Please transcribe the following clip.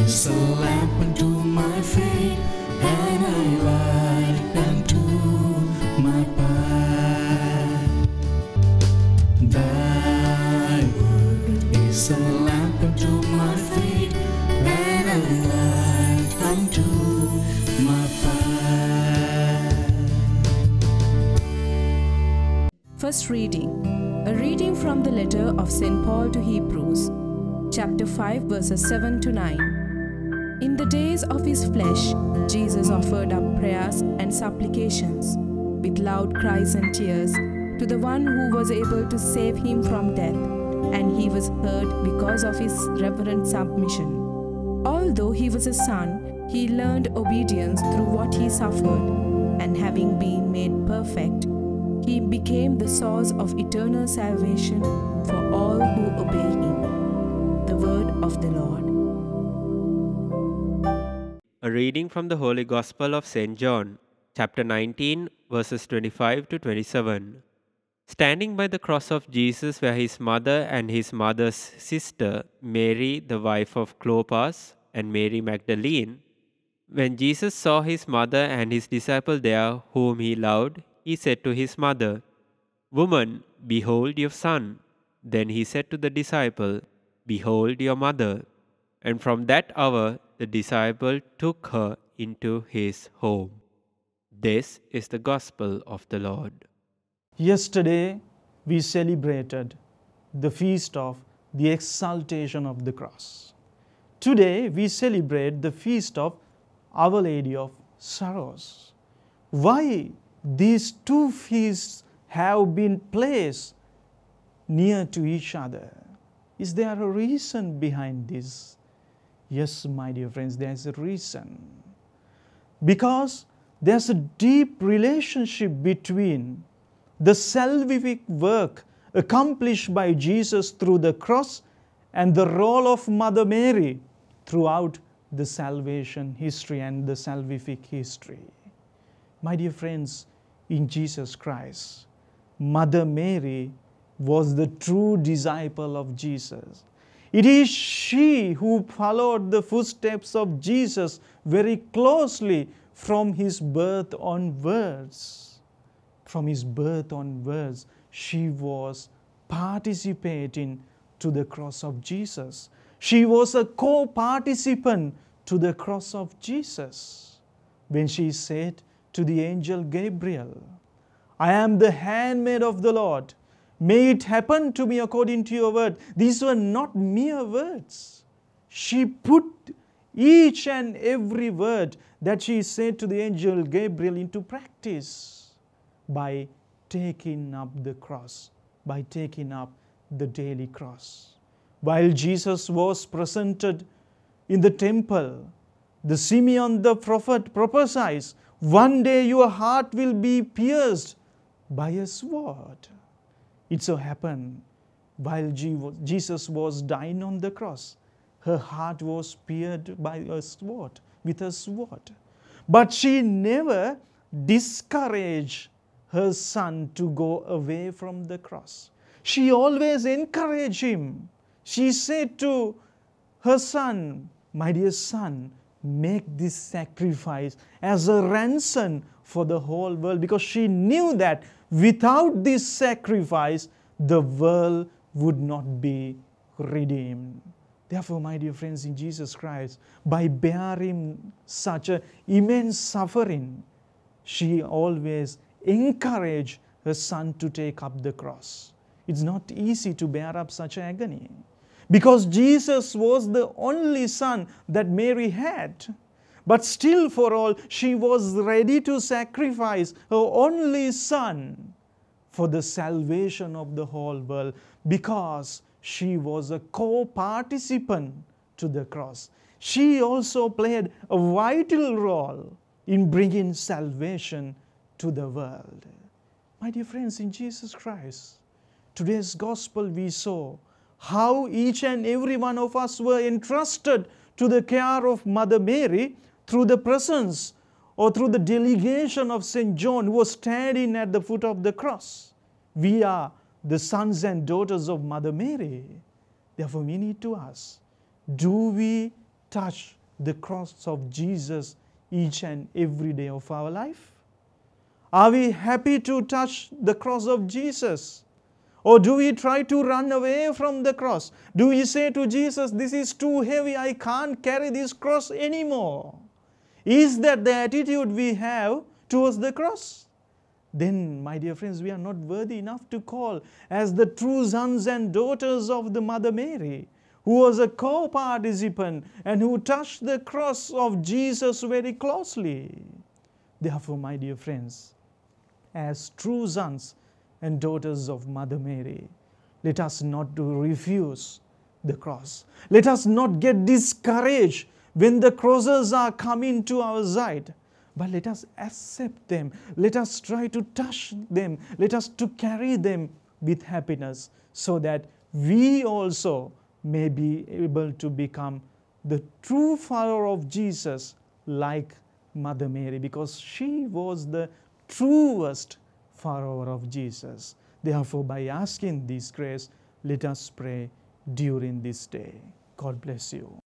is a lamp unto my feet, and a light unto my path. Thy word is a lamp unto my feet, and a light unto my path. First reading. A reading from the letter of St. Paul to Hebrews, chapter 5, verses 7 to 9. In the days of his flesh, Jesus offered up prayers and supplications with loud cries and tears to the one who was able to save him from death, and he was heard because of his reverent submission. Although he was a son, he learned obedience through what he suffered, and having been made perfect, he became the source of eternal salvation for all who obey him. The word of the Lord. A reading from the Holy Gospel of St. John, chapter 19, verses 25 to 27. Standing by the cross of Jesus were his mother and his mother's sister, Mary, the wife of Clopas, and Mary Magdalene. When Jesus saw his mother and his disciple there, whom he loved, he said to his mother, "Woman, behold your son." Then he said to the disciple, "Behold your mother." And from that hour the disciple took her into his home. This is the gospel of the Lord. Yesterday we celebrated the feast of the exaltation of the cross. Today we celebrate the feast of Our Lady of Sorrows. Why these two feasts have been placed near to each other? Is there a reason behind this? Yes, my dear friends, there is a reason. Because there's a deep relationship between the salvific work accomplished by Jesus through the cross and the role of Mother Mary throughout the salvation history and the salvific history. My dear friends, in Jesus Christ, Mother Mary was the true disciple of Jesus. It is she who followed the footsteps of Jesus very closely from his birth onwards. From his birth onwards, she was participating to the cross of Jesus. She was a co-participant to the cross of Jesus. When she said to the angel Gabriel, "I am the handmaid of the Lord. May it happen to me according to your word." These were not mere words. She put each and every word that she said to the angel Gabriel into practice by taking up the cross, by taking up the daily cross. While Jesus was presented in the temple, the Simeon the prophet prophesied, "One day your heart will be pierced by a sword." It so happened, while Jesus was dying on the cross, her heart was pierced by a sword, with a sword. But she never discouraged her son to go away from the cross. She always encouraged him. She said to her son, "My dear son, make this sacrifice as a ransom for the whole world," because she knew that without this sacrifice, the world would not be redeemed. Therefore, my dear friends, in Jesus Christ, by bearing such an immense suffering, she always encouraged her son to take up the cross. It's not easy to bear up such agony, because Jesus was the only son that Mary had. But still, for all, she was ready to sacrifice her only son for the salvation of the whole world, because she was a co-participant to the cross. She also played a vital role in bringing salvation to the world. My dear friends, in Jesus Christ, today's gospel we saw how each and every one of us were entrusted to the care of Mother Mary through the presence or through the delegation of St. John, who was standing at the foot of the cross. We are the sons and daughters of Mother Mary. Therefore, we need to ask, do we touch the cross of Jesus each and every day of our life? Are we happy to touch the cross of Jesus? Or do we try to run away from the cross? Do we say to Jesus, this is too heavy, I can't carry this cross anymore? Is that the attitude we have towards the cross? Then, my dear friends, we are not worthy enough to call as the true sons and daughters of the Mother Mary, who was a co-participant and who touched the cross of Jesus very closely. Therefore, my dear friends, as true sons and daughters of Mother Mary, let us not refuse the cross. Let us not get discouraged when the crosses are coming to our side, but let us accept them. Let us try to touch them. Let us to carry them with happiness, so that we also may be able to become the true follower of Jesus like Mother Mary, because she was the truest follower of Jesus. Therefore, by asking this grace, let us pray during this day. God bless you.